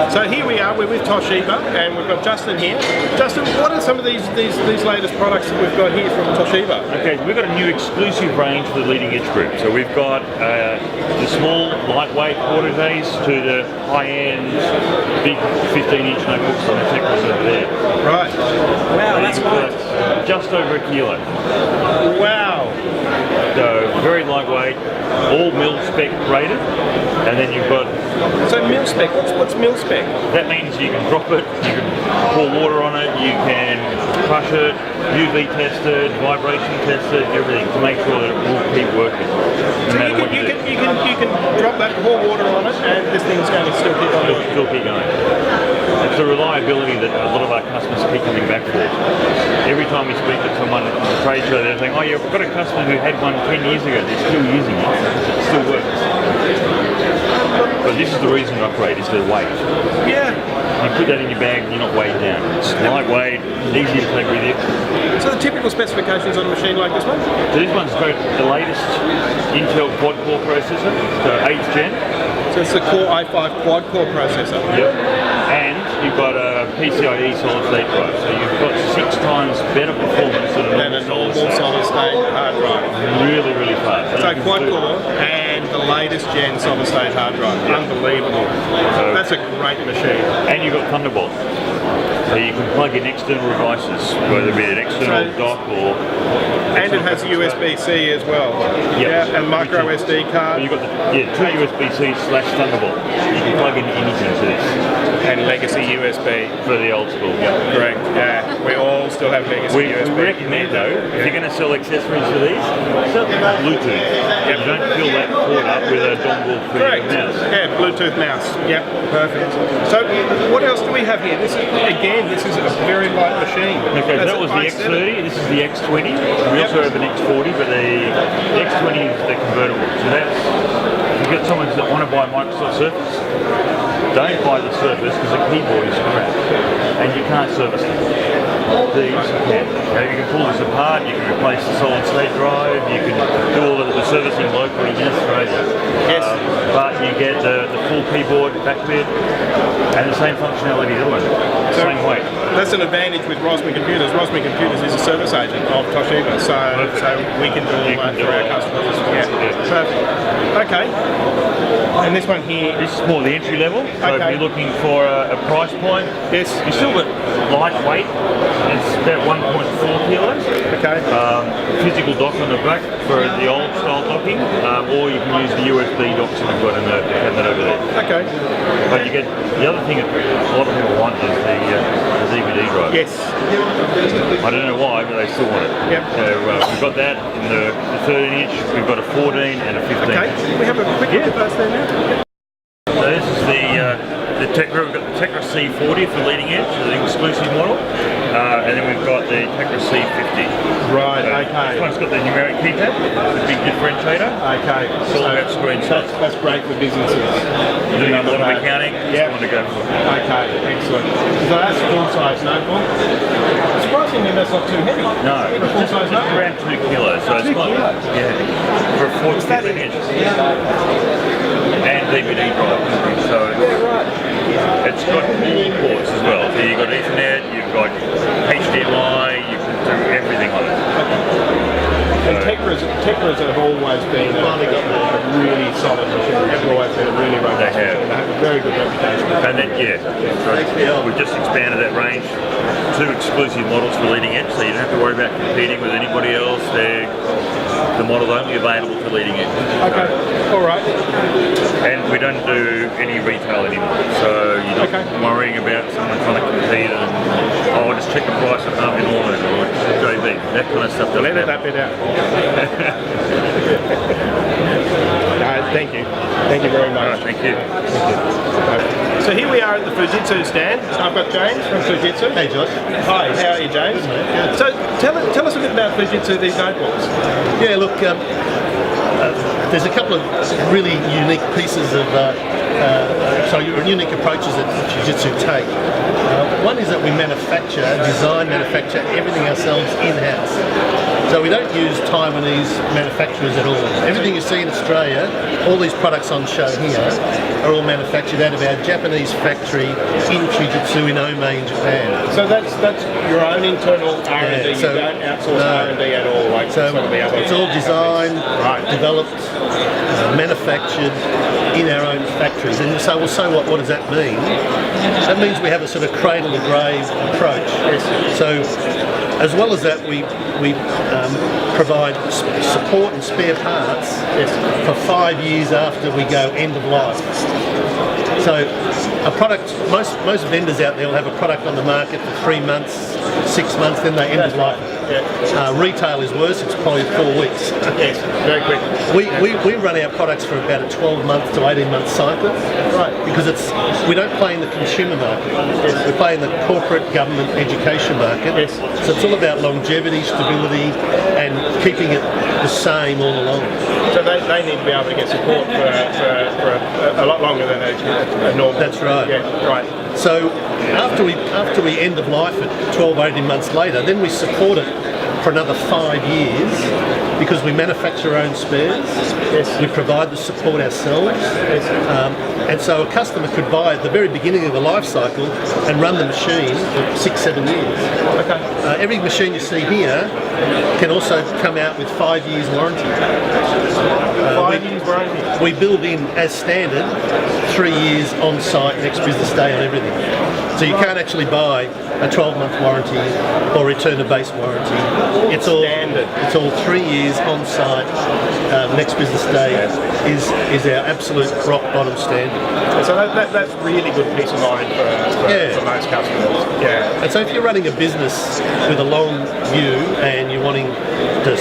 So here we are, we're with Toshiba, and we've got Justin here. Justin, what are some of these latest products that we've got here from Toshiba? Okay, we've got a new exclusive range for the leading edge group. So we've got the small, lightweight quarter days to the high-end, big 15-inch notebooks on the Thirroul over there. Right. Wow, that's light. Just over a kilo. Wow. So very lightweight, all mil-spec rated, and then you've got... So mil-spec, what's mil-spec? That means you can drop it, you can pour water on it, you can crush it, UV test it, vibration test it, everything to make sure that it will keep working. So you can drop that, pour water on it, and this thing's going to still keep on going. Still keep going. It's the reliability that a lot of our customers keep coming back for. Every time we speak to someone at the trade show, they're saying, oh yeah, we've got a customer who had one 10 years ago, they're still using it, it still works. But this is the reason to upgrade, is the weight. Yeah. You put that in your bag and you're not weighed down. It's lightweight, easy to take with you. So the typical specifications on a machine like this one? So this one's got the latest Intel quad-core processor, so 8th gen. So it's the Core i5 quad-core processor? Yep. And you've got a PCIe solid-state drive, so you've got 6 times better performance than a normal solid-state hard drive. Really, really fast. So quad-core and the latest gen solid-state hard drive. Yeah. Unbelievable. So that's a great machine. And you've got Thunderbolt. So you can plug in external devices, whether it be an external dock or... And it has USB-C as well. Yep. Yeah, and micro SD card. You've got the, 2 USB-C/Thunderbolt. You can plug in anything to this. And legacy USB. For the old school. Yep. Correct, yeah. We all still have legacy USB. We recommend though, if you're going to sell accessories for these, sell Bluetooth. Yep. You don't fill that cord up with a dongle for your mouse. Yeah, Bluetooth mouse. Yep, perfect. So what else do we have here? This is, again, this is a very light machine. Okay, so that was the X30, this is the X20. We also have an X40, but the X20 is the convertible. So that's, you've got someone that want to buy a Microsoft Surface, don't buy the Surface because the keyboard is crap and you can't service it. These you can. You can pull this apart, you can replace the solid state drive, you can do all of the servicing locally in Australia. Yes. But you get the full keyboard, back bed, and the same functionality as the one. Same weight. That's an advantage with RosmanComputers. RosmanComputers is a service agent of Toshiba, so we can do all that for our customers. Yeah. Perfect. Okay. And this one here, this is more the entry level. So if you're looking for a price point, yes, you still got lightweight. It's about 1.4 kilos. Okay. Physical dock on the back for the old style docking, or you can use the USB docks that we've got in the cabinet over there. Okay. But you get the other thing that a lot of people want is the DVD drive. Yes. I don't know why, but they still want it. Yep. So we've got that in the 13-inch. We've got a 14 and a 15. Okay. We have a quick look at those there now. So this is the Tegra. We've got the Tegra C40 for leading edge, the exclusive model, and then we've got the Tegra C50. Right. So okay. This one's got the numeric keypad, the big differentiator. Okay. It's all about screen touch. That's great for businesses. Doing a lot of accounting. Yeah. Want to go for. Okay. Excellent. So that's full-size notebook. Surprisingly, that's not too heavy. No. For a full-size notebook. Around 2 kilos. So 2 kilos. Yeah. For a 14 inch. And DVD drive. So it's got all ports as well. So you've got Ethernet, you've got HDMI, you can do everything on it. And Tegras have always been a really solid machine. They've always been a really robust machine. They have a very good reputation. And then, so we've just expanded that range. 2 exclusive models for leading edge, so you don't have to worry about competing with anybody else. They're the model only available for leading edge. Okay, all right. And we don't do any retail anymore, so you're not worrying about someone trying to compete and, oh, I'll just check the price at Harvey Norman or JB, that kind of stuff. Let that bit out. Thank you. Thank you very much. Thank you. So here we are at the Fujitsu stand. I've got James from Fujitsu. Hey Josh. Hi, how are you, James? Good. So tell us a bit about Fujitsu, these notebooks. Yeah, look, there's a couple of really unique pieces of, unique approaches that Fujitsu take. One is that we design, manufacture everything ourselves in-house. So we don't use Taiwanese manufacturers at all. Everything you see in Australia, all these products on show here, are all manufactured out of our Japanese factory in Fujitsu in Ome in Japan. So that's your own internal R&D. So, you don't outsource R&D at all, like so some of the other. it's all designed, developed, manufactured in our own factories. And so, what does that mean? That means we have a sort of cradle-to-grave approach. So, as well as that, we provide support and spare parts for 5 years after we go end of life. So a product, most vendors out there will have a product on the market for 3 months, 6 months, then they end of life. Retail is worse, it's probably 4 weeks. Yes, very quick. We run our products for about a 12-month to 18-month cycle, right? Because we don't play in the consumer market. We play in the corporate, government, education market. Yes. So it's all about longevity, stability, and keeping it the same all along. So they need to be able to get support for a lot longer than a normal. That's right. Yeah, right. So after we end of life at 12, 18 months later, then we support it for another 5 years because we manufacture our own spares. Yes. We provide the support ourselves. Yes. And so a customer could buy at the very beginning of the life cycle and run the machine for 6, 7 years. Okay. Every machine you see here can also come out with 5 years warranty. 5 years warranty. We build in, as standard, 3 years on site next business day on everything. So you can't actually buy a 12-month warranty or return a base warranty. It's all standard. It's all 3 years on site. Next business day is our absolute rock bottom standard. So that's really good peace of mind for most customers. Yeah. And so if you're running a business with a long view and you're wanting to,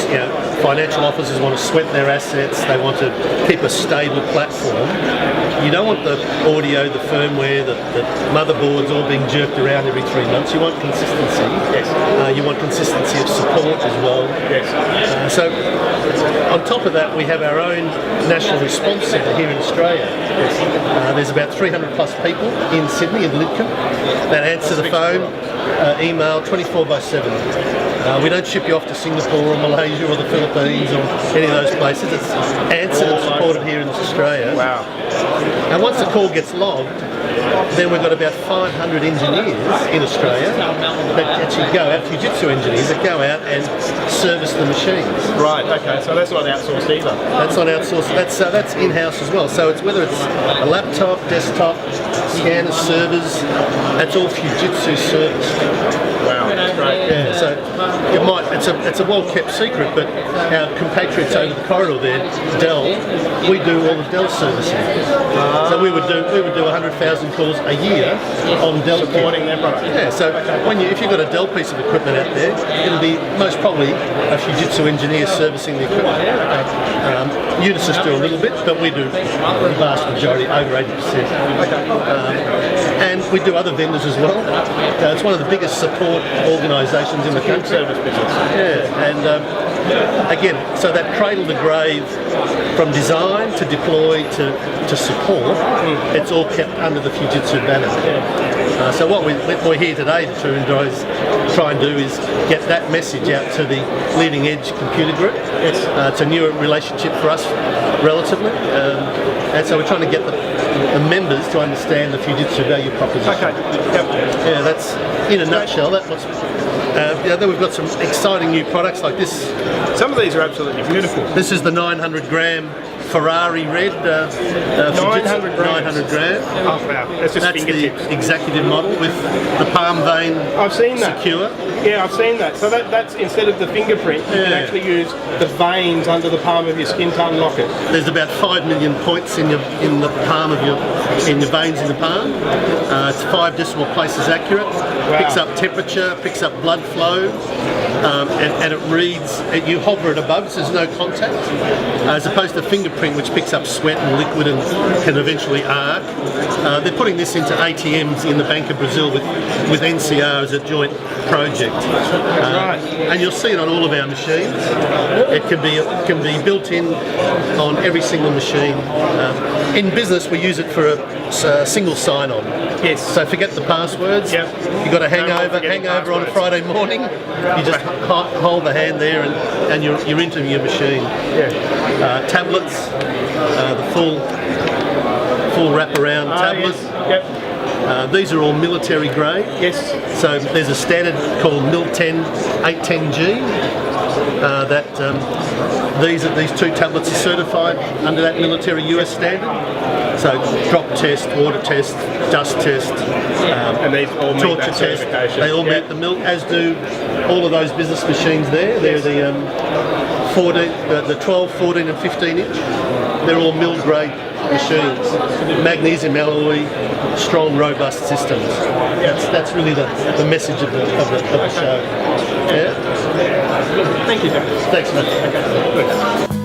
financial officers want to sweat their assets, they want to keep a stable platform. You don't want the audio, the firmware, the motherboards all being jerked around every 3 months. You want consistency. Yes. You want consistency of support as well. Yes. So on top of that, we have our own national response centre here in Australia. Yes. There's about 300 plus people in Sydney, in Lidcombe, that answer the phone, email 24/7. We don't ship you off to Singapore or Malaysia or the Philippines or any of those places. It's answered and supported here in Australia. Wow. And once the call gets logged, then we've got about 500 engineers in Australia that actually go out, Fujitsu engineers that go out and service the machines. Right, okay, so that's not outsourced either. That's not outsourced, that's in-house as well. So it's whether it's a laptop, desktop, scanners, servers, that's all Fujitsu serviced. Wow, that's great. Yeah, so it's a well-kept secret, but our compatriots over the corridor there, Dell, we do all the Dell servicing. So we would do 100,000 calls a year on Dell supporting their product. Yeah, so if you've got a Dell piece of equipment out there, it'll be most probably a Fujitsu engineer servicing the equipment. Unisys do a little bit, but we do the vast majority, over 80%. And we do other vendors as well. It's one of the biggest support organisations in the country. Service business. Yeah, and again, so that cradle to grave, from design to deploy to support, it's all kept under the Fujitsu banner. So what we're here today to try and do is get that message out to the leading edge computer group. It's a newer relationship for us, relatively, and so we're trying to get the members to understand the Fujitsu value proposition. Okay. Yep. Yeah, that's in a nutshell. That's what's. Then we've got some exciting new products like this. Some of these are absolutely beautiful. This is the 900 gram Ferrari red. 900 grams. 900 gram. Oh wow, that's just fingertips. The executive model with the palm vein. I've seen that. Secure. Yeah, I've seen that. So that's instead of the fingerprint, you can actually use the veins under the palm of your skin to unlock it. There's about 5 million points in the palm of your veins in the palm. It's 5 decimal places accurate. Wow. Picks up temperature, picks up blood flow, and it reads. You hover it above, so there's no contact, as opposed to fingerprint, which picks up sweat and liquid and can eventually arc. They're putting this into ATMs in the Bank of Brazil with NCR as a joint project. Right. And you'll see it on all of our machines. It can be built in on every single machine. In business, we use it for a single sign-on. Yes. So forget the passwords. Yep. You've got a No more hangover forgetting on a passwords. Friday morning. You just hold the hand there and you're into your machine. Yeah. Tablets, the full wraparound tablets. Yes. Yep. These are all military grade. Yes. So there's a standard called MIL-10 810G. These two tablets are certified under that military US standard. So drop test, water test, dust test, And these all meet torture that test. certification. They all Yeah. meet the MIL, as do all of those business machines there. They're the 12, 14 and 15 inch. They're all MIL grade machines. Magnesium alloy, strong, robust systems. That's really the message of the show. Yeah? Thank you, Jack. Thanks, mate. Okay, good.